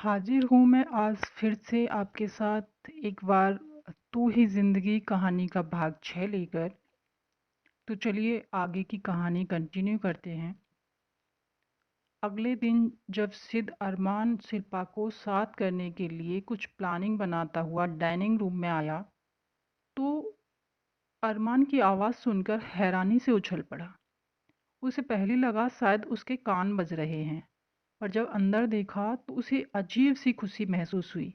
हाजिर हूँ मैं आज फिर से आपके साथ एक बार तू ही ज़िंदगी कहानी का भाग 6 लेकर। तो चलिए आगे की कहानी कंटिन्यू करते हैं। अगले दिन जब सिद्ध अरमान शिल्पा को साथ करने के लिए कुछ प्लानिंग बनाता हुआ डाइनिंग रूम में आया तो अरमान की आवाज़ सुनकर हैरानी से उछल पड़ा। उसे पहले लगा शायद उसके कान बज रहे हैं, पर जब अंदर देखा तो उसे अजीब सी खुशी महसूस हुई,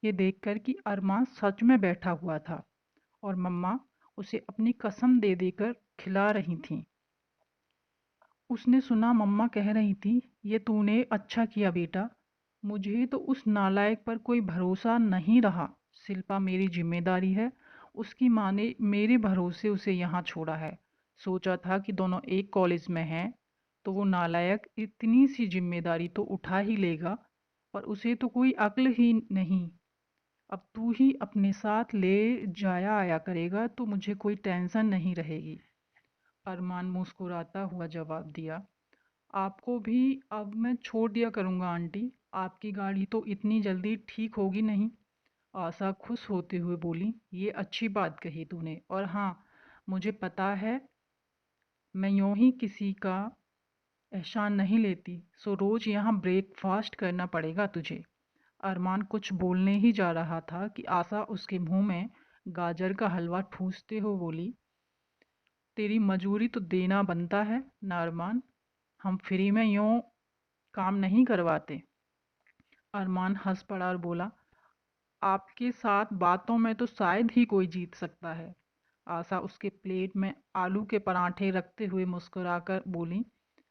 ये देखकर कि अरमान सच में बैठा हुआ था और मम्मा उसे अपनी कसम दे देकर खिला रही थीं। उसने सुना मम्मा कह रही थी, ये तूने अच्छा किया बेटा, मुझे तो उस नालायक पर कोई भरोसा नहीं रहा। शिल्पा मेरी जिम्मेदारी है। उसकी माँ ने मेरे भरोसे उसे यहाँ छोड़ा है। सोचा था कि दोनों एक कॉलेज में हैं तो वो नालायक इतनी सी जिम्मेदारी तो उठा ही लेगा, पर उसे तो कोई अक्ल ही नहीं। अब तू ही अपने साथ ले जाया आया करेगा तो मुझे कोई टेंशन नहीं रहेगी। अरमान मुस्कुराता हुआ जवाब दिया, आपको भी अब मैं छोड़ दिया करूँगा आंटी, आपकी गाड़ी तो इतनी जल्दी ठीक होगी नहीं। आशा खुश होते हुए बोली, ये अच्छी बात कही तूने, और हाँ, मुझे पता है मैं यूं ही किसी का एहसान नहीं लेती, सो रोज यहाँ ब्रेकफास्ट करना पड़ेगा तुझे। अरमान कुछ बोलने ही जा रहा था कि आशा उसके मुंह में गाजर का हलवा ठूसते हुए बोली, तेरी मजूरी तो देना बनता है ना अरमान, हम फ्री में यूं काम नहीं करवाते। अरमान हंस पड़ा और बोला, आपके साथ बातों में तो शायद ही कोई जीत सकता है। आशा उसके प्लेट में आलू के पराठे रखते हुए मुस्कुराकर बोली,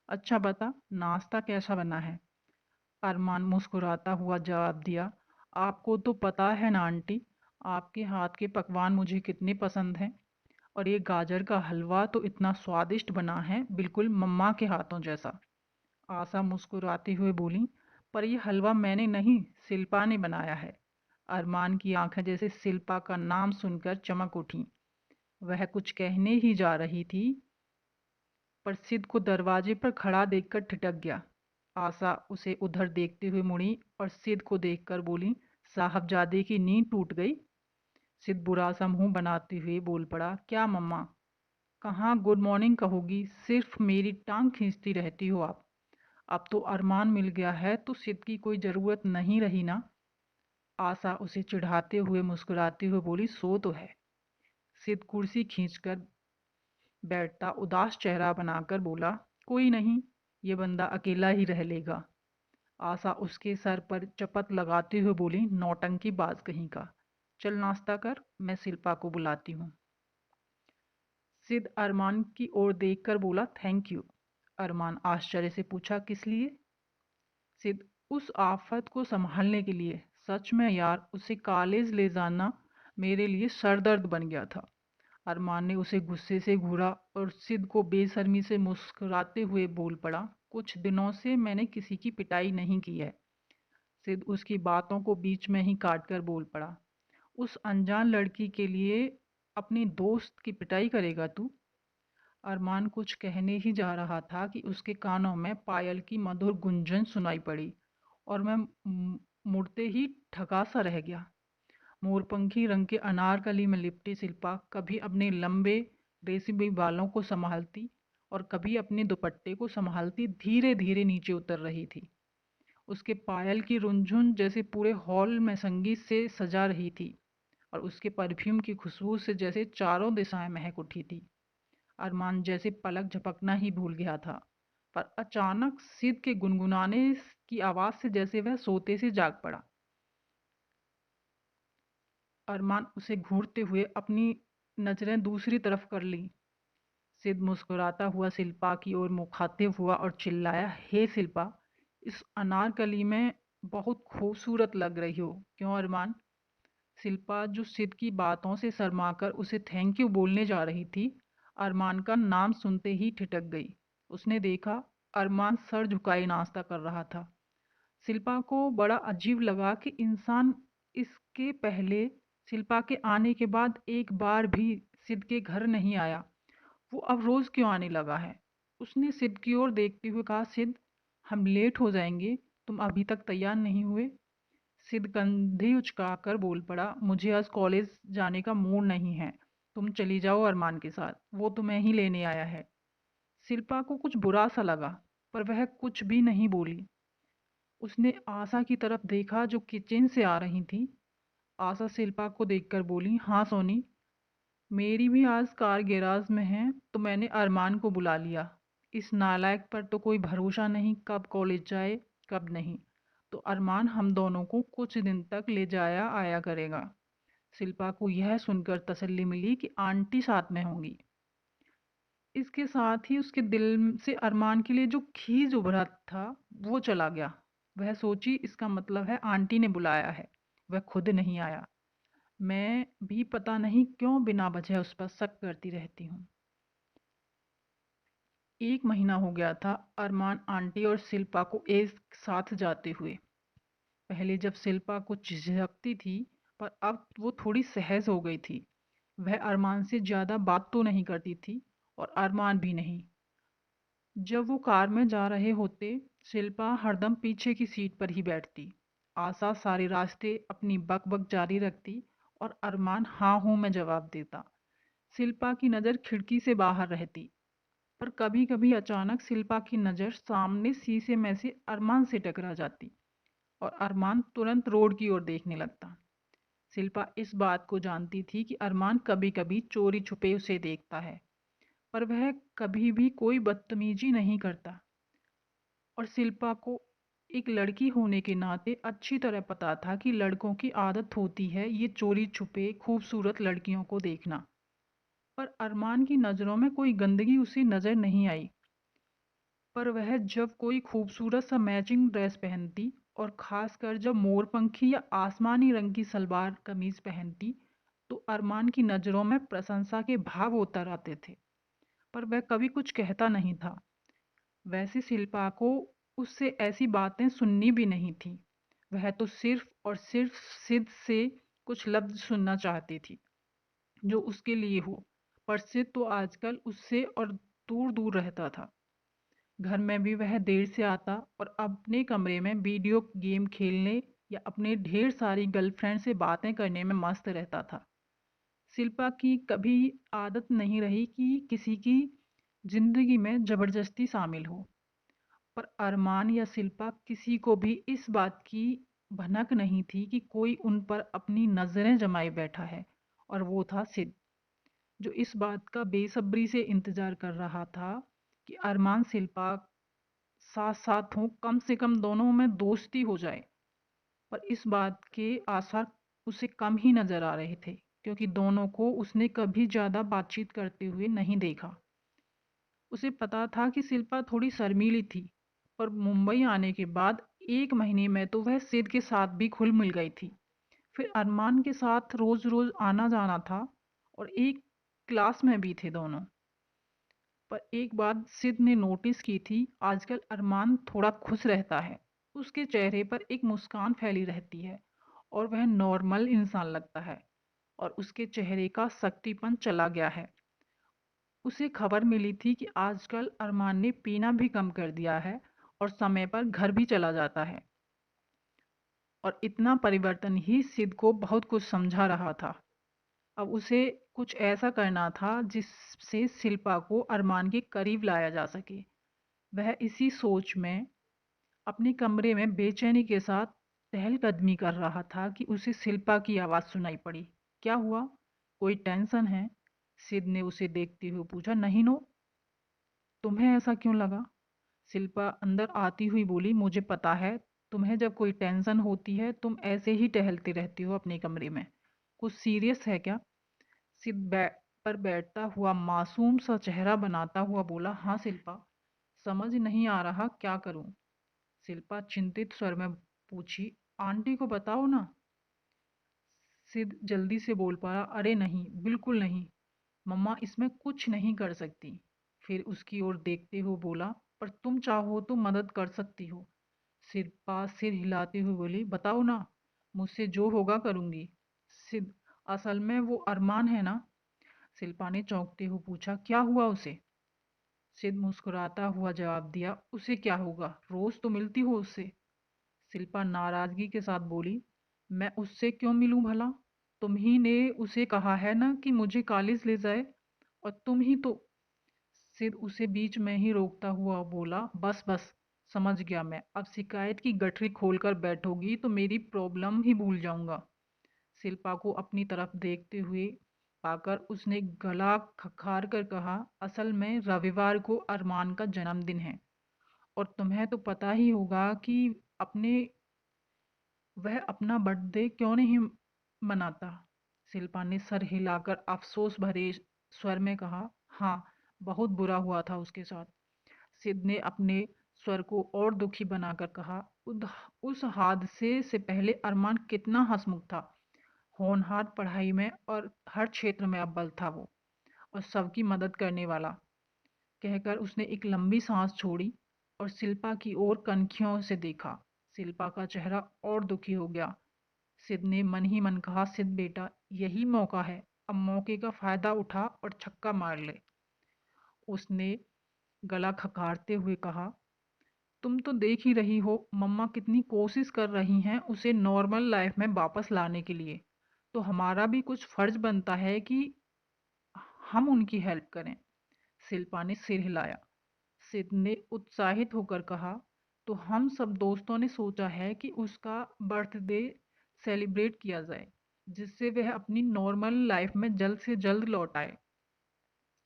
अच्छा बता नाश्ता कैसा बना है। अरमान मुस्कुराता हुआ जवाब दिया, आपको तो पता है ना आंटी, आपके हाथ के पकवान मुझे कितने पसंद हैं, और ये गाजर का हलवा तो इतना स्वादिष्ट बना है, बिल्कुल मम्मा के हाथों जैसा। आशा मुस्कुराते हुए बोली, पर यह हलवा मैंने नहीं, शिल्पा ने बनाया है। अरमान की आंखें जैसे शिल्पा का नाम सुनकर चमक उठी। वह कुछ कहने ही जा रही थी, पर सिद्ध को दरवाजे पर खड़ा देखकर ठिठक गया। आशा उसे उधर देखते हुए मुड़ी और सिद्ध को देखकर बोली, साहबजादे की नींद टूट गई। सिद्ध बुरा सा मुंह बनाते हुए बोल पड़ा, क्या मम्मा, कहाँ गुड मॉर्निंग कहोगी, सिर्फ मेरी टांग खींचती रहती हो आप। अब तो अरमान मिल गया है तो सिद्ध की कोई ज़रूरत नहीं रही ना। आशा उसे चिढ़ाते हुए मुस्कुराते हुए बोली, सो तो है। सिद्ध कुर्सी खींचकर बैठता उदास चेहरा बनाकर बोला, कोई नहीं, ये बंदा अकेला ही रह लेगा। आशा उसके सर पर चपत लगाते हुए बोली, नौटंकी बाज कहीं का, चल नाश्ता कर, मैं शिल्पा को बुलाती हूँ। सिद्ध अरमान की ओर देखकर बोला, थैंक यू। अरमान आश्चर्य से पूछा, किस लिए। सिद्ध, उस आफत को संभालने के लिए। सच में यार, उसे कॉलेज ले जाना मेरे लिए सरदर्द बन गया था। अरमान ने उसे गुस्से से घूरा और सिद्ध को बेशर्मी से मुस्कुराते हुए बोल पड़ा, कुछ दिनों से मैंने किसी की पिटाई नहीं की है। सिद्ध उसकी बातों को बीच में ही काट कर बोल पड़ा, उस अनजान लड़की के लिए अपनी दोस्त की पिटाई करेगा तू। अरमान कुछ कहने ही जा रहा था कि उसके कानों में पायल की मधुर गुंजन सुनाई पड़ी और मैं मुड़ते ही ठगा सा रह गया। मोरपंखी रंग के अनारकली में लिपटी शिल्पा कभी अपने लंबे रेशमी बालों को संभालती और कभी अपने दुपट्टे को संभालती धीरे धीरे नीचे उतर रही थी। उसके पायल की रुंझुन जैसे पूरे हॉल में संगीत से सजा रही थी और उसके परफ्यूम की खुशबू से जैसे चारों दिशाएं महक उठी थी। अरमान जैसे पलक झपकना ही भूल गया था, पर अचानक सिद्ध के गुनगुनाने की आवाज से जैसे वह सोते से जाग पड़ा। अरमान उसे घूरते हुए अपनी नजरें दूसरी तरफ कर ली। सिद्ध मुस्कुराता हुआ शिल्पा की ओर मुखातिब हुआ और चिल्लाया, हे शिल्पा, इस अनारकली में बहुत खूबसूरत लग रही हो। क्यों अरमान। शिल्पा जो सिद्ध की बातों से शर्माकर उसे थैंक यू बोलने जा रही थी, अरमान का नाम सुनते ही ठिठक गई। उसने देखा अरमान सर झुकाए नाश्ता कर रहा था। शिल्पा को बड़ा अजीब लगा कि इंसान इसके पहले शिल्पा के आने के बाद एक बार भी सिद्ध के घर नहीं आया, वो अब रोज क्यों आने लगा है। उसने सिद्ध की ओर देखते हुए कहा, सिद्ध, हम लेट हो जाएंगे, तुम अभी तक तैयार नहीं हुए। सिद्ध कंधे उचकाकर बोल पड़ा, मुझे आज कॉलेज जाने का मूड नहीं है। तुम चली जाओ अरमान के साथ, वो तुम्हें ही लेने आया है। शिल्पा को कुछ बुरा सा लगा, पर वह कुछ भी नहीं बोली। उसने आशा की तरफ देखा जो किचन से आ रही थी। आशा शिल्पा को देखकर बोली, हाँ सोनी, मेरी भी आज कार गैराज में है तो मैंने अरमान को बुला लिया। इस नालायक पर तो कोई भरोसा नहीं, कब कॉलेज जाए कब नहीं। तो अरमान हम दोनों को कुछ दिन तक ले जाया आया करेगा। शिल्पा को यह सुनकर तसल्ली मिली कि आंटी साथ में होंगी। इसके साथ ही उसके दिल से अरमान के लिए जो खीज उभरा था वो चला गया। वह सोची, इसका मतलब है आंटी ने बुलाया है, वह खुद नहीं आया। मैं भी पता नहीं क्यों बिना वजह उस पर शक करती रहती हूँ। 1 महीना हो गया था अरमान आंटी और शिल्पा को एक साथ जाते हुए। पहले जब शिल्पा को झिझकती थी, पर अब वो थोड़ी सहज हो गई थी। वह अरमान से ज्यादा बात तो नहीं करती थी और अरमान भी नहीं। जब वो कार में जा रहे होते, शिल्पा हरदम पीछे की सीट पर ही बैठती। आशा सारे रास्ते अपनी बक बक जारी रखती और अरमान हाँ हूँ में जवाब देता। शिल्पा की नज़र खिड़की से बाहर रहती, पर कभी कभी अचानक शिल्पा की नज़र सामने शीशे में से अरमान से टकरा जाती और अरमान तुरंत रोड की ओर देखने लगता। शिल्पा इस बात को जानती थी कि अरमान कभी कभी चोरी छुपे उसे देखता है, पर वह कभी भी कोई बदतमीजी नहीं करता। और शिल्पा को एक लड़की होने के नाते अच्छी तरह पता था कि लड़कों की आदत होती है ये चोरी छुपे खूबसूरत लड़कियों को देखना। पर अरमान की नज़रों में कोई गंदगी उसे नज़र नहीं आई। पर वह जब कोई खूबसूरत सा मैचिंग ड्रेस पहनती और खासकर जब मोरपंखी या आसमानी रंग की सलवार कमीज पहनती, तो अरमान की नज़रों में प्रशंसा के भाव उतर आते थे। पर वह कभी कुछ कहता नहीं था। वैसे शिल्पा को उससे ऐसी बातें सुननी भी नहीं थी। वह तो सिर्फ और सिर्फ सिद्ध से कुछ लफ्ज सुनना चाहती थी जो उसके लिए हो। पर सिद्ध तो आजकल उससे और दूर दूर रहता था। घर में भी वह देर से आता और अपने कमरे में वीडियो गेम खेलने या अपने ढेर सारी गर्लफ्रेंड से बातें करने में मस्त रहता था। शिल्पा की कभी आदत नहीं रही कि किसी की जिंदगी में जबरदस्ती शामिल हो। पर अरमान या शिल्पा किसी को भी इस बात की भनक नहीं थी कि कोई उन पर अपनी नजरें जमाए बैठा है। और वो था सिद्ध, जो इस बात का बेसब्री से इंतजार कर रहा था कि अरमान शिल्पा साथ साथ हों, कम से कम दोनों में दोस्ती हो जाए। पर इस बात के आसार उसे कम ही नजर आ रहे थे, क्योंकि दोनों को उसने कभी ज्यादा बातचीत करते हुए नहीं देखा। उसे पता था कि शिल्पा थोड़ी शर्मीली थी, पर मुंबई आने के बाद 1 महीने में तो वह सिद्ध के साथ भी घुल मिल गई थी। फिर अरमान के साथ रोज रोज आना जाना था और एक क्लास में भी थे दोनों। पर एक बात सिद्ध ने नोटिस की थी, आजकल अरमान थोड़ा खुश रहता है। उसके चेहरे पर एक मुस्कान फैली रहती है और वह नॉर्मल इंसान लगता है। और उसके चेहरे का सख्तीपन चला गया है। उसे खबर मिली थी कि आजकल अरमान ने पीना भी कम कर दिया है और समय पर घर भी चला जाता है। और इतना परिवर्तन ही सिद्ध को बहुत कुछ समझा रहा था। अब उसे कुछ ऐसा करना था जिससे शिल्पा को अरमान के करीब लाया जा सके। वह इसी सोच में अपने कमरे में बेचैनी के साथ टहलकदमी कर रहा था कि उसे शिल्पा की आवाज़ सुनाई पड़ी। क्या हुआ? कोई टेंशन है? सिद्ध ने उसे देखते हुए पूछा। नहीं नो, तुम्हें ऐसा क्यों लगा? शिल्पा अंदर आती हुई बोली, मुझे पता है तुम्हें जब कोई टेंशन होती है तुम ऐसे ही टहलती रहती हो अपने कमरे में। कुछ सीरियस है क्या? सिद्ध पर बैठता हुआ मासूम सा चेहरा बनाता हुआ बोला, हाँ शिल्पा, समझ नहीं आ रहा क्या करूं। शिल्पा चिंतित स्वर में पूछी, आंटी को बताओ ना। सिद्ध जल्दी से बोल पड़ा, अरे नहीं, बिल्कुल नहीं, मम्मा इसमें कुछ नहीं कर सकती। फिर उसकी ओर देखते हुए बोला, पर तुम चाहो तो मदद कर सकती हो। शिल्पा सिर हिलाते हुए बोली, बताओ ना, मुझसे जो होगा करूंगी। सिद्ध, असल में वो अरमान है ना? शिल्पा ने चौंकते हुए पूछा, क्या हुआ उसे? सिद्ध मुस्कुराता हुआ जवाब दिया, उसे क्या होगा, रोज तो मिलती हो उससे। शिल्पा नाराजगी के साथ बोली, मैं उससे क्यों मिलूं भला? तुम ही ने उसे कहा है ना कि मुझे कॉलेज ले जाए। और तुम ही तो। सिद उसे बीच में ही रोकता हुआ बोला, बस बस, समझ गया मैं। अब शिकायत की गठरी खोलकर बैठोगी तो मेरी प्रॉब्लम ही भूल जाऊंगा। शिल्पा को अपनी तरफ देखते हुए पाकर उसने गला खखार कर कहा, असल में रविवार को अरमान का जन्मदिन है और तुम्हें तो पता ही होगा कि अपने वह अपना बर्थडे क्यों नहीं मनाता। शिल्पा ने सर हिलाकर अफसोस भरे स्वर में कहा, हाँ, बहुत बुरा हुआ था उसके साथ। सिद ने अपने स्वर को और दुखी बनाकर कहा, उस हादसे से पहले अरमान कितना हंसमुख था, होनहार, पढ़ाई में और हर क्षेत्र में अव्वल था वो, और सबकी मदद करने वाला। कहकर उसने एक लंबी सांस छोड़ी और शिल्पा की ओर कनखियों से देखा। शिल्पा का चेहरा और दुखी हो गया। सिद ने मन ही मन कहा, सिद बेटा, यही मौका है, अब मौके का फायदा उठा और छक्का मार ले। उसने गला खखारते हुए कहा, तुम तो देख ही रही हो मम्मा कितनी कोशिश कर रही हैं उसे नॉर्मल लाइफ में वापस लाने के लिए, तो हमारा भी कुछ फर्ज बनता है कि हम उनकी हेल्प करें। शिल्पा ने सिर हिलाया। सिद ने उत्साहित होकर कहा, तो हम सब दोस्तों ने सोचा है कि उसका बर्थडे सेलिब्रेट किया जाए, जिससे वह अपनी नॉर्मल लाइफ में जल्द से जल्द लौट आए।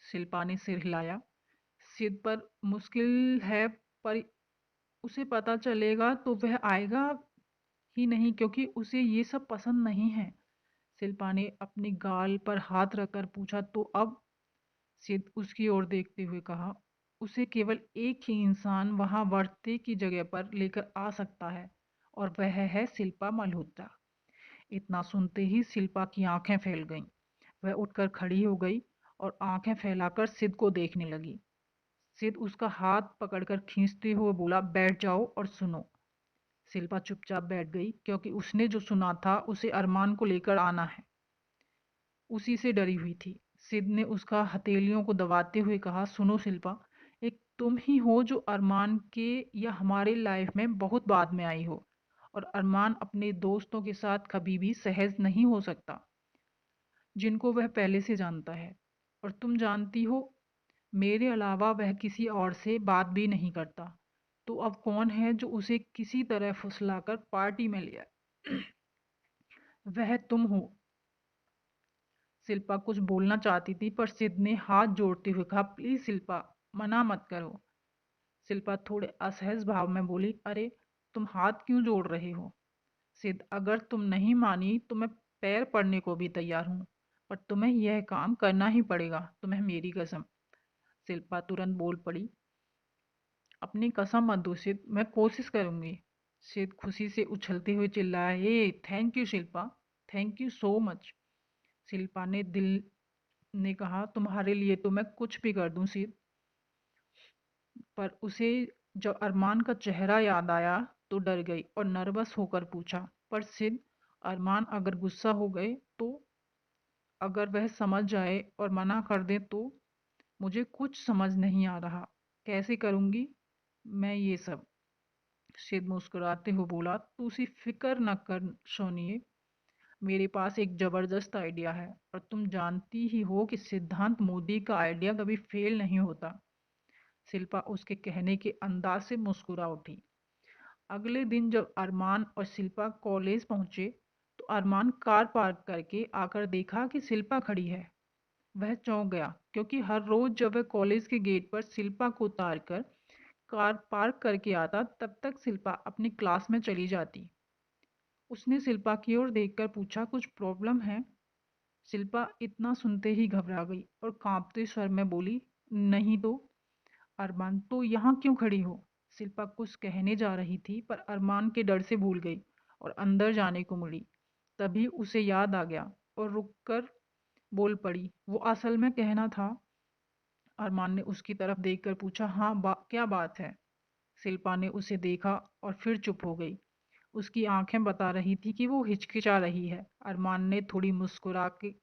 शिल्पा ने सिर हिलाया। सिद पर मुश्किल है, पर उसे पता चलेगा तो वह आएगा ही नहीं, क्योंकि उसे ये सब पसंद नहीं है। शिल्पा ने अपनी गाल पर हाथ रखकर पूछा, तो अब? सिद उसकी ओर देखते हुए कहा, उसे केवल एक ही इंसान वहां वर्ते की जगह पर लेकर आ सकता है, और वह है शिल्पा मल्होत्रा। इतना सुनते ही शिल्पा की आंखें फैल गईं। वह उठकर खड़ी हो गई और आंखें फैलाकर सिद को देखने लगी। सिद उसका हाथ पकड़कर खींचते हुए बोला, बैठ जाओ और सुनो। शिल्पा चुपचाप बैठ गई, क्योंकि उसने जो सुना था उसे अरमान को लेकर आना है, उसी से डरी हुई थी। सिद ने उसका हथेलियों को दबाते हुए कहा, सुनो शिल्पा, एक तुम ही हो जो अरमान के या हमारे लाइफ में बहुत बाद में आई हो, और अरमान अपने दोस्तों के साथ कभी भी सहज नहीं हो सकता, जिनको वह पहले से जानता है। और तुम जानती हो, मेरे अलावा वह किसी और से बात भी नहीं करता। तो अब कौन है जो उसे किसी तरह फुसलाकर पार्टी में ले आए? वह तुम हो। शिल्पा कुछ बोलना चाहती थी, पर सिद ने हाथ जोड़ते हुए कहा, प्लीज शिल्पा, मना मत करो। शिल्पा थोड़े असहज भाव में बोली, अरे, तुम हाथ क्यों जोड़ रहे हो? सिद, अगर तुम नहीं मानी तो मैं पैर पड़ने को भी तैयार हूँ, पर तुम्हें यह काम करना ही पड़ेगा, तुम्हें मेरी कसम। शिल्पा तुरंत बोल पड़ी, अपनी कसम मत दो सिद, मैं कोशिश करूंगी। सिद खुशी से उछलते हुए चिल्लाया, hey thank you Shilpa, thank you so much. Shilpa ने दिल ने कहा, तुम्हारे लिए तो मैं कुछ भी कर दूं सिद। पर उसे जब अरमान का चेहरा याद आया तो डर गई और नर्वस होकर पूछा, पर सिद, अरमान अगर गुस्सा हो गए तो? अगर वह समझ जाए और मना कर दे तो? मुझे कुछ समझ नहीं आ रहा, कैसे करूंगी मैं ये सब? सिद मुस्कुराते हुए बोला, तू सी फिक्र न कर सोनिए, मेरे पास एक जबरदस्त आइडिया है, और तुम जानती ही हो कि सिद्धांत मोदी का आइडिया कभी फेल नहीं होता। शिल्पा उसके कहने के अंदाज से मुस्कुरा उठी। अगले दिन जब अरमान और शिल्पा कॉलेज पहुंचे तो अरमान कार पार्क करके आकर देखा कि शिल्पा खड़ी है। वह चौंक गया, क्योंकि हर रोज जब वह कॉलेज के गेट पर शिल्पा को उतार कर कार पार्क करके आता, तब तक शिल्पा अपनी क्लास में चली जाती। उसने शिल्पा की ओर देखकर पूछा, कुछ प्रॉब्लम है? शिल्पा इतना सुनते ही घबरा गई और कांपते स्वर में बोली, नहीं तो। अरमान, तो यहाँ क्यों खड़ी हो? शिल्पा कुछ कहने जा रही थी, पर अरमान के डर से भूल गई और अंदर जाने को मुड़ी। तभी उसे याद आ गया और रुककर बोल पड़ी, वो असल में कहना था। अरमान ने उसकी तरफ देखकर पूछा, हाँ, क्या बात है? शिल्पा ने उसे देखा और फिर चुप हो गई। उसकी आंखें बता रही थी कि वो हिचकिचा रही है। अरमान ने थोड़ी मुस्कुरा के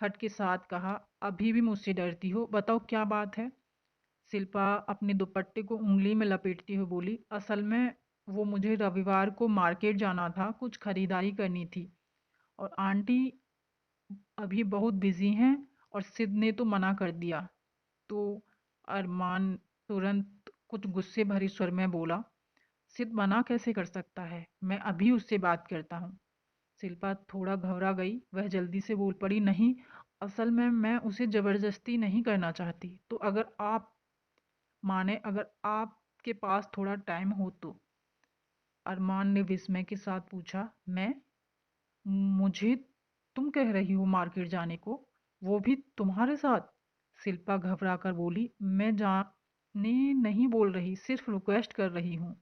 हट के साथ कहा, अभी भी मुझसे डरती हो? बताओ क्या बात है? शिल्पा अपने दुपट्टे को उंगली में लपेटती हुई बोली, असल में वो मुझे रविवार को मार्केट जाना था, कुछ खरीदारी करनी थी और आंटी अभी बहुत बिजी हैं और सिद ने तो मना कर दिया। तो अरमान तुरंत कुछ गुस्से भरे स्वर में बोला, सिद मना कैसे कर सकता है, मैं अभी उससे बात करता हूँ। शिल्पा थोड़ा घबरा गई, वह जल्दी से बोल पड़ी, नहीं, असल में मैं उसे जबरदस्ती नहीं करना चाहती, तो अगर आप माने, अगर आपके पास थोड़ा टाइम हो तो। अरमान ने विस्मय के साथ पूछा, मैं? मुझे तुम कह रही हो मार्केट जाने को, वो भी तुम्हारे साथ? शिल्पा घबरा कर बोली, मैं जाने नहीं बोल रही, सिर्फ रिक्वेस्ट कर रही हूँ,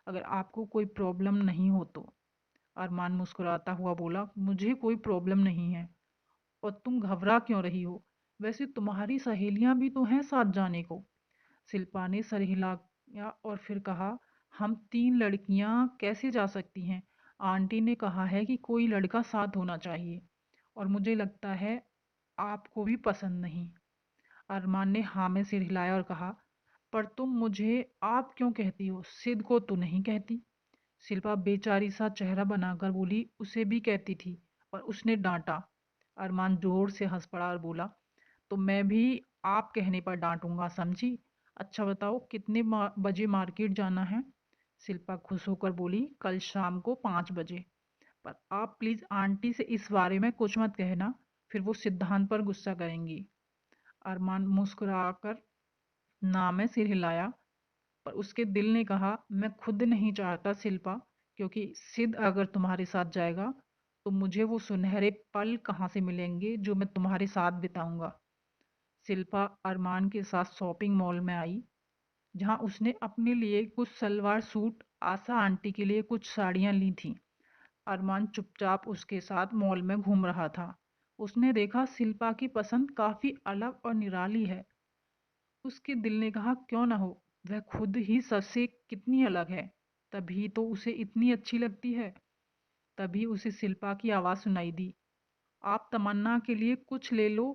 अगर आपको कोई प्रॉब्लम नहीं हो तो। अरमान मुस्कुराता हुआ बोला, मुझे कोई प्रॉब्लम नहीं है, और तुम घबरा क्यों रही हो, वैसे तुम्हारी सहेलियां भी तो हैं साथ जाने को। शिल्पा ने सर हिलाया और फिर कहा, हम तीन लड़कियां कैसे जा सकती हैं, आंटी ने कहा है कि कोई लड़का साथ होना चाहिए, और मुझे लगता है आपको भी पसंद नहीं। अरमान ने हाँ में सिर हिलाया और कहा, पर तुम मुझे आप क्यों कहती हो, सिद्ध को तो नहीं कहती। शिल्पा बेचारी सा चेहरा बनाकर बोली, उसे भी कहती थी और उसने डांटा। अरमान जोर से हंस पड़ा और बोला, तो मैं भी आप कहने पर डांटूंगा, समझी? अच्छा बताओ, कितने बजे मार्केट जाना है? शिल्पा खुश होकर बोली, कल शाम को 5 बजे। पर आप प्लीज आंटी से इस बारे में कुछ मत कहना, फिर वो सिद्धांत पर गुस्सा करेंगी। अरमान मुस्कुराकर ना में सिर हिलाया, पर उसके दिल ने कहा, मैं खुद नहीं चाहता शिल्पा, क्योंकि सिद्ध अगर तुम्हारे साथ जाएगा तो मुझे वो सुनहरे पल कहाँ से मिलेंगे जो मैं तुम्हारे साथ बिताऊंगा। शिल्पा अरमान के साथ शॉपिंग मॉल में आई, जहां उसने अपने लिए कुछ सलवार सूट, आशा आंटी के लिए कुछ साड़ियां ली थीं। अरमान चुपचाप उसके साथ मॉल में घूम रहा था। उसने देखा शिल्पा की पसंद काफी अलग और निराली है। उसके दिल ने कहा, क्यों ना हो, वह खुद ही सबसे कितनी अलग है, तभी तो उसे इतनी अच्छी लगती है। तभी उसे शिल्पा की आवाज़ सुनाई दी, आप तमन्ना के लिए कुछ ले लो,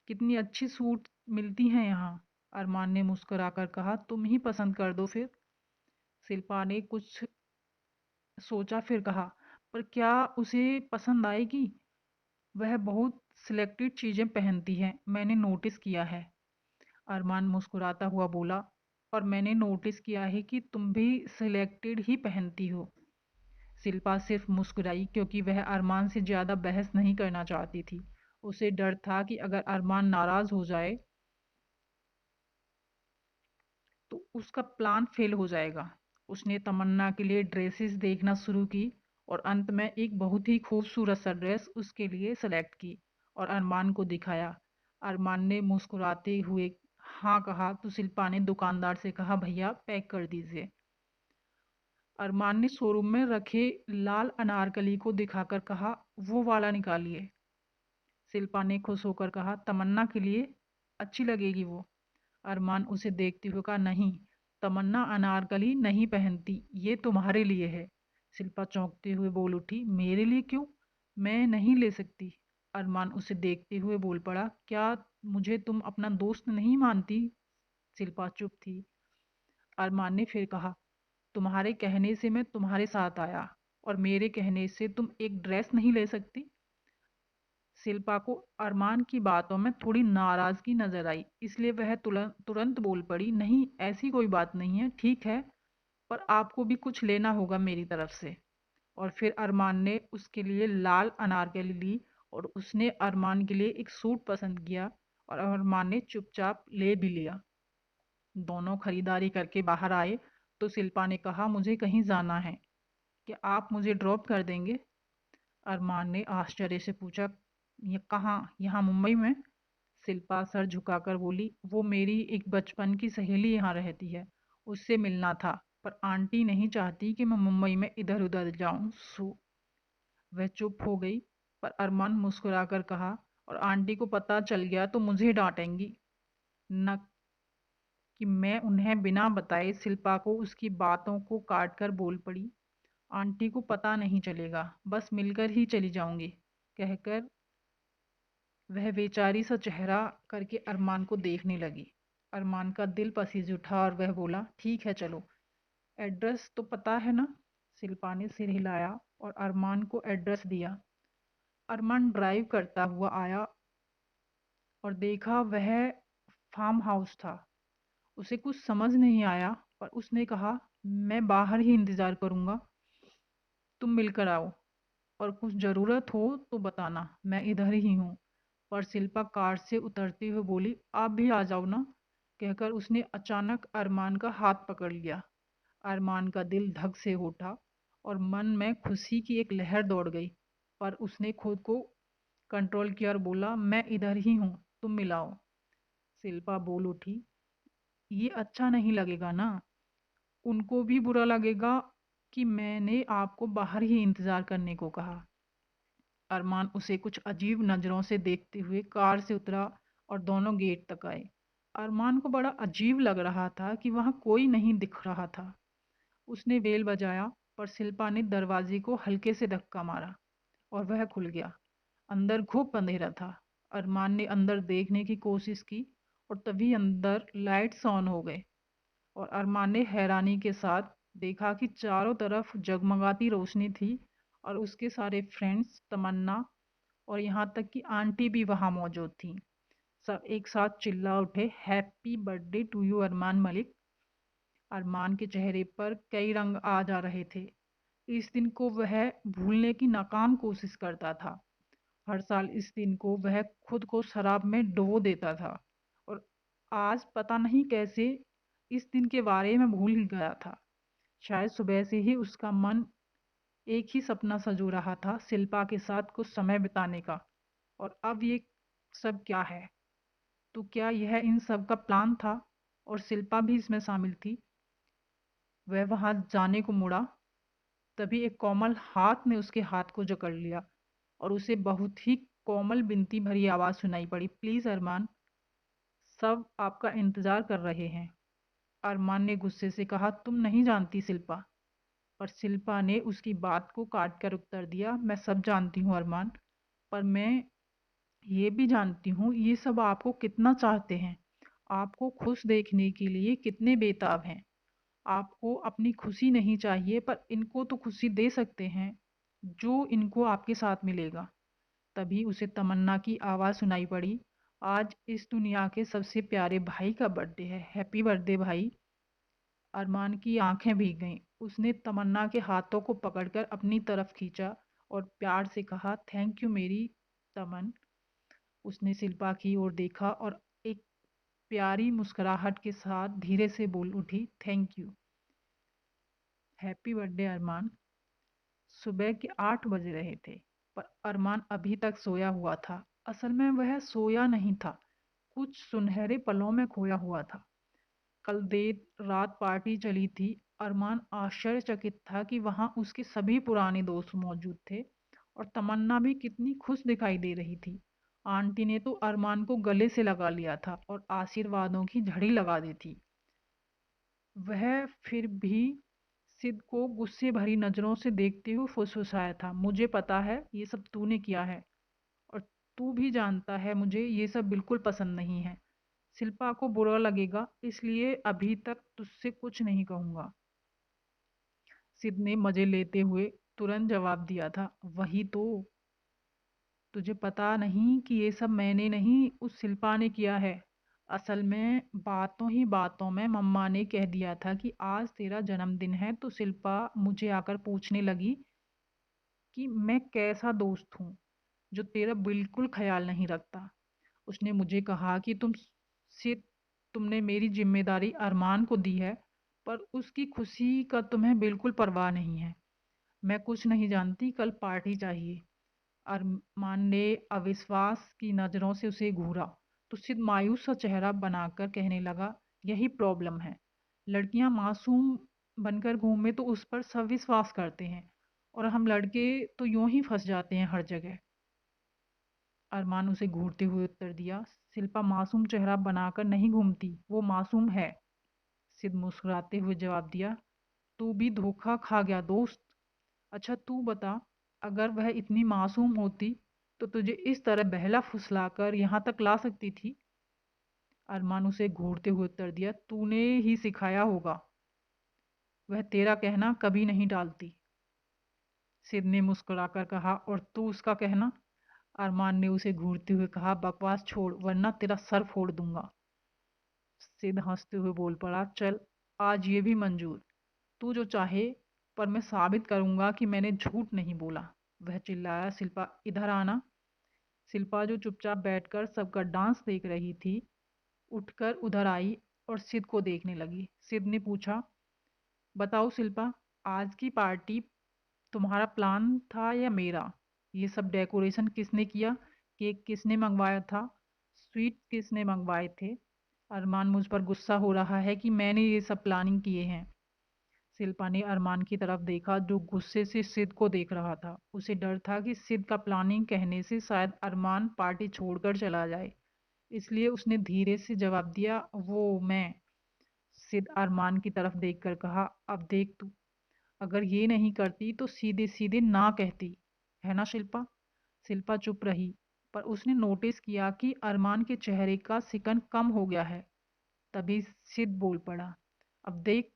कितनी अच्छी सूट मिलती हैं यहाँ। अरमान ने मुस्कुराकर कहा, तुम ही पसंद कर दो फिर। शिल्पा ने कुछ सोचा, फिर कहा, पर क्या उसे पसंद आएगी, वह बहुत सिलेक्टेड चीज़ें पहनती है, मैंने नोटिस किया है। अरमान मुस्कुराता हुआ बोला, और मैंने नोटिस किया है कि तुम भी सिलेक्टेड ही पहनती हो। शिल्पा सिर्फ मुस्कुराई, क्योंकि वह अरमान से ज़्यादा बहस नहीं करना चाहती थी। उसे डर था कि अगर अरमान नाराज़ हो जाए तो उसका प्लान फेल हो जाएगा। उसने तमन्ना के लिए ड्रेसेस देखना शुरू की और अंत में एक बहुत ही खूबसूरत सा ड्रेस उसके लिए सेलेक्ट की और अरमान को दिखाया। अरमान ने मुस्कुराते हुए हाँ कहा तो शिल्पा ने दुकानदार से कहा, भैया पैक कर दीजिए। अरमान ने शोरूम में रखे लाल अनारकली को दिखाकर कहा, वो वाला निकालिए। शिल्पा ने खुश होकर कहा, तमन्ना के लिए अच्छी लगेगी वो। अरमान उसे देखते हुए कहा, नहीं, तमन्ना अनारकली नहीं पहनती, ये तुम्हारे लिए है। शिल्पा चौंकते हुए बोल उठी, मेरे लिए क्यों, मैं नहीं ले सकती। अरमान उसे देखते हुए बोल पड़ा, क्या मुझे तुम अपना दोस्त नहीं मानती? शिल्पा चुप थी। अरमान ने फिर कहा, तुम्हारे कहने से मैं तुम्हारे साथ आया, और मेरे कहने से तुम एक ड्रेस नहीं ले सकती? शिल्पा को अरमान की बातों में थोड़ी नाराजगी नजर आई, इसलिए वह तुरंत तुरंत बोल पड़ी, नहीं ऐसी कोई बात नहीं है, ठीक है, पर आपको भी कुछ लेना होगा मेरी तरफ से। और फिर अरमान ने उसके लिए लाल अनारकली ली और उसने अरमान के लिए एक सूट पसंद किया और अरमान ने चुपचाप ले भी लिया। दोनों खरीदारी करके बाहर आए तो शिल्पा ने कहा, मुझे कहीं जाना है, क्या आप मुझे ड्रॉप कर देंगे? अरमान ने आश्चर्य से पूछा, ये कहाँ, यहाँ मुंबई में? शिल्पा सर झुकाकर बोली, वो मेरी एक बचपन की सहेली यहाँ रहती है, उससे मिलना था, पर आंटी नहीं चाहती कि मैं मुंबई में इधर उधर जाऊं, सो वह चुप हो गई। पर अरमान मुस्कुराकर कहा, और आंटी को पता चल गया तो मुझे डांटेंगी न, कि मैं उन्हें बिना बताए। शिल्पा को उसकी बातों को काट कर बोल पड़ी, आंटी को पता नहीं चलेगा, बस मिलकर ही चली जाऊंगी। कहकर वह बेचारी सा चेहरा करके अरमान को देखने लगी। अरमान का दिल पसीज उठा और वह बोला, ठीक है चलो। एड्रेस तो पता है ना? शिल्पा ने सिर हिलाया और अरमान को एड्रेस दिया। अरमान ड्राइव करता हुआ आया और देखा वह फार्म हाउस था। उसे कुछ समझ नहीं आया, पर उसने कहा, मैं बाहर ही इंतज़ार करूँगा, तुम मिलकर आओ और कुछ ज़रूरत हो तो बताना, मैं इधर ही हूँ। पर शिल्पा कार से उतरते हुए बोली, आप भी आ जाओ ना। कहकर उसने अचानक अरमान का हाथ पकड़ लिया। अरमान का दिल धक से उठा और मन में खुशी की एक लहर दौड़ गई, पर उसने खुद को कंट्रोल किया और बोला, मैं इधर ही हूँ, तुम मिलाओ। शिल्पा बोल उठी, ये अच्छा नहीं लगेगा ना, उनको भी बुरा लगेगा कि मैंने आपको बाहर ही इंतज़ार करने को कहा। अरमान उसे कुछ अजीब नज़रों से देखते हुए कार से उतरा और दोनों गेट तक आए। अरमान को बड़ा अजीब लग रहा था कि वहाँ कोई नहीं दिख रहा था। उसने बेल बजाया, पर शिल्पा ने दरवाजे को हल्के से धक्का मारा और वह खुल गया। अंदर खूब अंधेरा था। अरमान ने अंदर देखने की कोशिश की और तभी अंदर लाइट्स ऑन हो गए और अरमान ने हैरानी के साथ देखा कि चारों तरफ जगमगाती रोशनी थी और उसके सारे फ्रेंड्स, तमन्ना और यहाँ तक कि आंटी भी वहाँ मौजूद थी। सब एक साथ चिल्ला उठे, happy birthday to you Armaan Malik. अरमान के चेहरे पर कई रंग आ जा रहे थे। इस दिन को वह भूलने की नाकाम कोशिश करता था। हर साल इस दिन को वह खुद को शराब में डुबो देता था और आज पता नहीं कैसे इस दिन के बारे में भूल ही गया था। शायद सुबह से ही उसका मन एक ही सपना सजो रहा था, शिल्पा के साथ कुछ समय बिताने का। और अब ये सब क्या है? तो क्या यह इन सब का प्लान था और शिल्पा भी इसमें शामिल थी? वह वहां जाने को मुड़ा, तभी एक कोमल हाथ ने उसके हाथ को जकड़ लिया और उसे बहुत ही कोमल विनती भरी आवाज सुनाई पड़ी, प्लीज अरमान, सब आपका इंतजार कर रहे हैं। अरमान ने गुस्से से कहा, तुम नहीं जानती शिल्पा। पर शिल्पा ने उसकी बात को काट कर उत्तर दिया, मैं सब जानती हूँ अरमान, पर मैं ये भी जानती हूँ ये सब आपको कितना चाहते हैं, आपको खुश देखने के लिए कितने बेताब हैं। आपको अपनी खुशी नहीं चाहिए, पर इनको तो खुशी दे सकते हैं जो इनको आपके साथ मिलेगा। तभी उसे तमन्ना की आवाज़ सुनाई पड़ी, आज इस दुनिया के सबसे प्यारे भाई का बर्थडे है, हैप्पी बर्थडे भाई। अरमान की आंखें भीग गईं। उसने तमन्ना के हाथों को पकड़कर अपनी तरफ खींचा और प्यार से कहा, थैंक यू मेरी तमन। उसने शिल्पा की ओर देखा और एक प्यारी मुस्कुराहट के साथ धीरे से बोल उठी, थैंक यू, हैप्पी बर्थडे अरमान। सुबह के 8 बज रहे थे, पर अरमान अभी तक सोया हुआ था। असल में वह सोया नहीं था, कुछ सुनहरे पलों में खोया हुआ था। कल देर रात पार्टी चली थी। अरमान आश्चर्यचकित था कि वहां उसके सभी पुराने दोस्त मौजूद थे और तमन्ना भी कितनी खुश दिखाई दे रही थी। आंटी ने तो अरमान को गले से लगा लिया था और आशीर्वादों की झड़ी लगा दी थी। वह फिर भी सिद को गुस्से भरी नजरों से देखते हुए फुसफुसाया था, मुझे पता है ये सब तूने किया है और तू भी जानता है मुझे ये सब बिल्कुल पसंद नहीं है। शिल्पा को बुरा लगेगा, इसलिए अभी तक तुझसे कुछ नहीं कहूंगा। सिद ने मजे लेते हुए तुरंत जवाब दिया था, वही तो, तुझे पता नहीं कि ये सब मैंने नहीं उस शिल्पा ने किया है। असल में बातों ही बातों में मम्मा ने कह दिया था कि आज तेरा जन्मदिन है, तो शिल्पा मुझे आकर पूछने लगी कि मैं कैसा दोस्त हूँ जो तेरा बिल्कुल ख्याल नहीं रखता। उसने मुझे कहा कि तुमने मेरी जिम्मेदारी अरमान को दी है, पर उसकी खुशी का तुम्हें बिल्कुल परवाह नहीं है। मैं कुछ नहीं जानती, कल पार्टी चाहिए। अरमान ने अविश्वास की नज़रों से उसे घूरा तो सिद्ध मायूस सा चेहरा बनाकर कहने लगा, यही प्रॉब्लम है, लड़कियां मासूम बनकर घूमे तो उस पर सब विश्वास करते हैं और हम लड़के तो यूं ही फंस जाते हैं हर जगह। अरमान उसे घूरते हुए उत्तर दिया, शिल्पा मासूम चेहरा बनाकर नहीं घूमती, वो मासूम है। सिद्ध मुस्कुराते हुए जवाब दिया, तू भी धोखा खा गया दोस्त। अच्छा तू बता, अगर वह इतनी मासूम होती तो तुझे इस तरह बहला फुसलाकर यहाँ तक ला सकती थी? अरमान उसे घूरते हुए उत्तर दिया, तूने ही सिखाया होगा। वह तेरा कहना कभी नहीं टालती। सिद ने मुस्कुराकर कहा, और तू उसका कहना? अरमान ने उसे घूरते हुए कहा, बकवास छोड़ वरना तेरा सर फोड़ दूंगा। सिद हंसते हुए बोल पड़ा, चल आज ये भी मंजूर, तू जो चाहे, पर मैं साबित करूंगा कि मैंने झूठ नहीं बोला। वह चिल्लाया, शिल्पा इधर आना। शिल्पा जो चुपचाप बैठकर सबका डांस देख रही थी, उठकर उधर आई और सिद को देखने लगी। सिद ने पूछा, बताओ शिल्पा, आज की पार्टी तुम्हारा प्लान था या मेरा? ये सब डेकोरेशन किसने किया? केक किसने मंगवाया था? स्वीट किसने मंगवाए थे? अरमान मुझ पर गुस्सा हो रहा है कि मैंने ये सब प्लानिंग किए हैं। शिल्पा ने अरमान की तरफ देखा, जो गुस्से से सिद को देख रहा था। उसे डर था कि सिद का प्लानिंग कहने से शायद अरमान पार्टी छोड़कर चला जाए, इसलिए उसने धीरे से जवाब दिया, वो मैं। सिद अरमान की तरफ देखकर कहा, अब देख तू, अगर ये नहीं करती तो सीधे सीधे ना कहती, है ना शिल्पा? शिल्पा चुप रही, पर उसने नोटिस किया कि अरमान के चेहरे का सिकन कम हो गया है। तभी सिद बोल पड़ा, अब देख,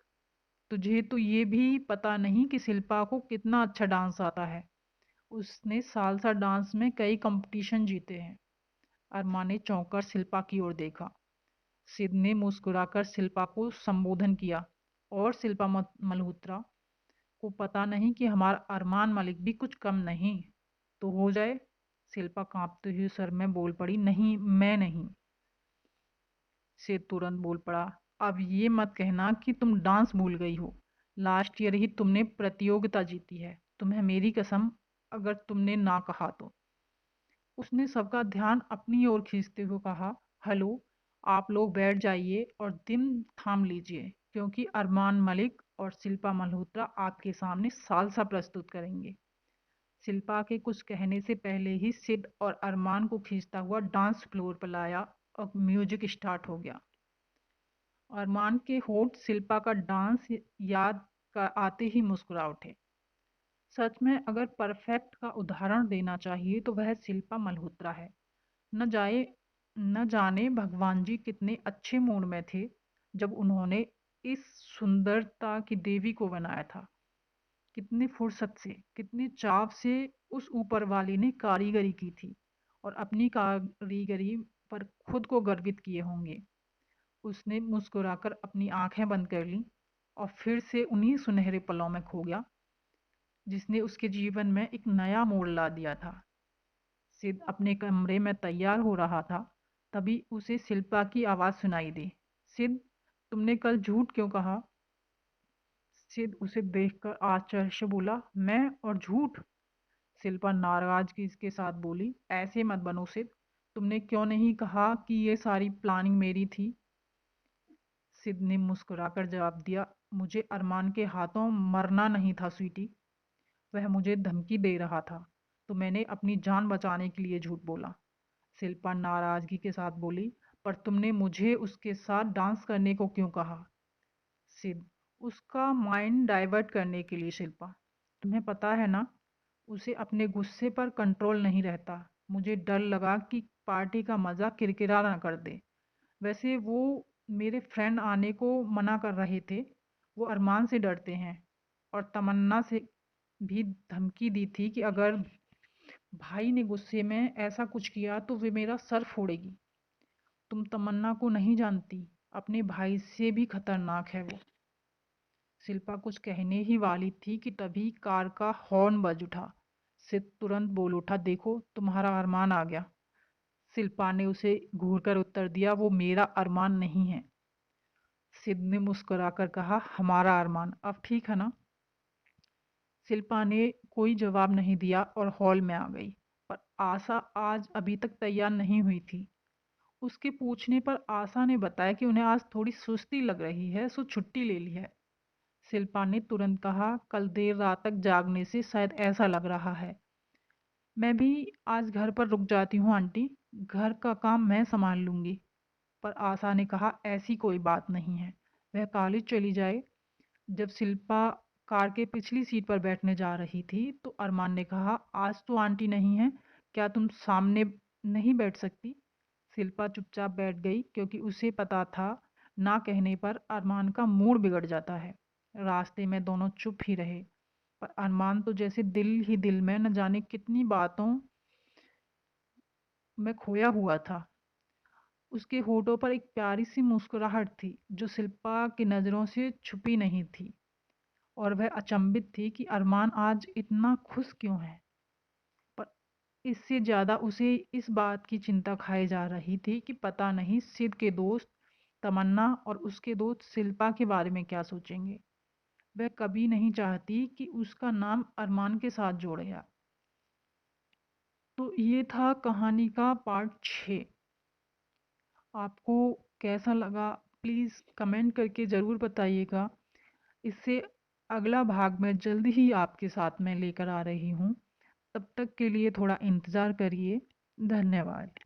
तुझे तो ये भी पता नहीं कि शिल्पा को कितना अच्छा डांस आता है। उसने सालसा डांस में कई कंपटीशन जीते हैं। अरमान ने चौंक कर शिल्पा की ओर देखा। सिद ने मुस्कुराकर शिल्पा को संबोधन किया, और शिल्पा मल्होत्रा को पता नहीं कि हमारा अरमान मलिक भी कुछ कम नहीं। तो हो जाए। शिल्पा कांपते हुए सर में बोल पड़ी, नहीं मैं नहीं। से तुरंत बोल पड़ा, अब ये मत कहना कि तुम डांस भूल गई हो। लास्ट ईयर ही तुमने प्रतियोगिता जीती है, तुम्हें मेरी कसम, अगर तुमने ना कहा तो। उसने सबका ध्यान अपनी ओर खींचते हुए कहा, हेलो, आप लोग बैठ जाइए और दिल थाम लीजिए, क्योंकि अरमान मलिक और शिल्पा मल्होत्रा आपके सामने सालसा प्रस्तुत करेंगे। शिल्पा के कुछ कहने से पहले ही सिड और अरमान को खींचता हुआ डांस फ्लोर पर लाया और म्यूजिक स्टार्ट हो गया। अरमान के होठ शिल्पा का डांस याद कर आते ही मुस्कुरा उठे। सच में अगर परफेक्ट का उदाहरण देना चाहिए तो वह शिल्पा मल्होत्रा है। न जाए न जाने भगवान जी कितने अच्छे मूड में थे जब उन्होंने इस सुंदरता की देवी को बनाया था। कितनी फुर्सत से, कितनी चाव से उस ऊपर वाले ने कारीगरी की थी, और अपनी कारीगरी पर खुद को गर्वित किए होंगे। उसने मुस्कुराकर अपनी आंखें बंद कर लीं और फिर से उन्हीं सुनहरे पलों में खो गया जिसने उसके जीवन में एक नया मोड़ ला दिया था। सिद अपने कमरे में तैयार हो रहा था, तभी उसे शिल्पा की आवाज़ सुनाई दी, सिद, तुमने कल झूठ क्यों कहा? सिद उसे देखकर आश्चर्य से बोला, मैं और झूठ? शिल्पा नाराजगी के साथ बोली, ऐसे मत बनो सिद, तुमने क्यों नहीं कहा कि ये सारी प्लानिंग मेरी थी? सिद ने मुस्कुराकर जवाब दिया, मुझे अरमान के हाथों मरना नहीं था स्वीटी, वह मुझे धमकी दे रहा था, तो मैंने अपनी जान बचाने के लिए झूठ बोला। शिल्पा नाराजगी के साथ बोली, पर तुमने मुझे उसके साथ डांस करने को क्यों कहा? सिद, उसका माइंड डाइवर्ट करने के लिए शिल्पा, तुम्हें पता है ना, उसे अपने गुस्से पर कंट्रोल नहीं रहता। मुझे डर लगा कि पार्टी का मज़ा किरकिरा ना कर दे। वैसे वो मेरे फ्रेंड आने को मना कर रहे थे, वो अरमान से डरते हैं, और तमन्ना से भी धमकी दी थी कि अगर भाई ने गुस्से में ऐसा कुछ किया तो वे मेरा सर फोड़ेगी। तुम तमन्ना को नहीं जानती, अपने भाई से भी खतरनाक है वो। शिल्पा कुछ कहने ही वाली थी कि तभी कार का हॉर्न बज उठा। सिद तुरंत बोल उठा, देखो तुम्हारा अरमान आ गया। शिल्पा ने उसे घूरकर उत्तर दिया, वो मेरा अरमान नहीं है। सिद ने मुस्कुराकर कहा, हमारा अरमान, अब ठीक है ना? शिल्पा ने कोई जवाब नहीं दिया और हॉल में आ गई, पर आशा आज अभी तक तैयार नहीं हुई थी। उसके पूछने पर आशा ने बताया कि उन्हें आज थोड़ी सुस्ती लग रही है, सो छुट्टी ले ली है। शिल्पा ने तुरंत कहा, कल देर रात तक जागने से शायद ऐसा लग रहा है। मैं भी आज घर पर रुक जाती हूँ आंटी, घर का काम मैं संभाल लूंगी। पर आशा ने कहा, ऐसी कोई बात नहीं है, वह कॉलेज चली जाए। जब शिल्पा कार के पिछली सीट पर बैठने जा रही थी तो अरमान ने कहा, आज तो आंटी नहीं है, क्या तुम सामने नहीं बैठ सकती? शिल्पा चुपचाप बैठ गई, क्योंकि उसे पता था ना कहने पर अरमान का मूड बिगड़ जाता है। रास्ते में दोनों चुप ही रहे, पर अरमान तो जैसे दिल ही दिल में न जाने कितनी बातों में खोया हुआ था। उसके होठों पर एक प्यारी सी मुस्कुराहट थी जो शिल्पा की नज़रों से छुपी नहीं थी, और वह अचंभित थी कि अरमान आज इतना खुश क्यों है। पर इससे ज़्यादा उसे इस बात की चिंता खाई जा रही थी कि पता नहीं सिद्ध के दोस्त तमन्ना और उसके दोस्त शिल्पा के बारे में क्या सोचेंगे। वह कभी नहीं चाहती कि उसका नाम अरमान के साथ जोड़ गया। तो ये था कहानी का पार्ट 6। आपको कैसा लगा प्लीज़ कमेंट करके ज़रूर बताइएगा। इससे अगला भाग मैं जल्दी ही आपके साथ में लेकर आ रही हूँ। तब तक के लिए थोड़ा इंतज़ार करिए। धन्यवाद।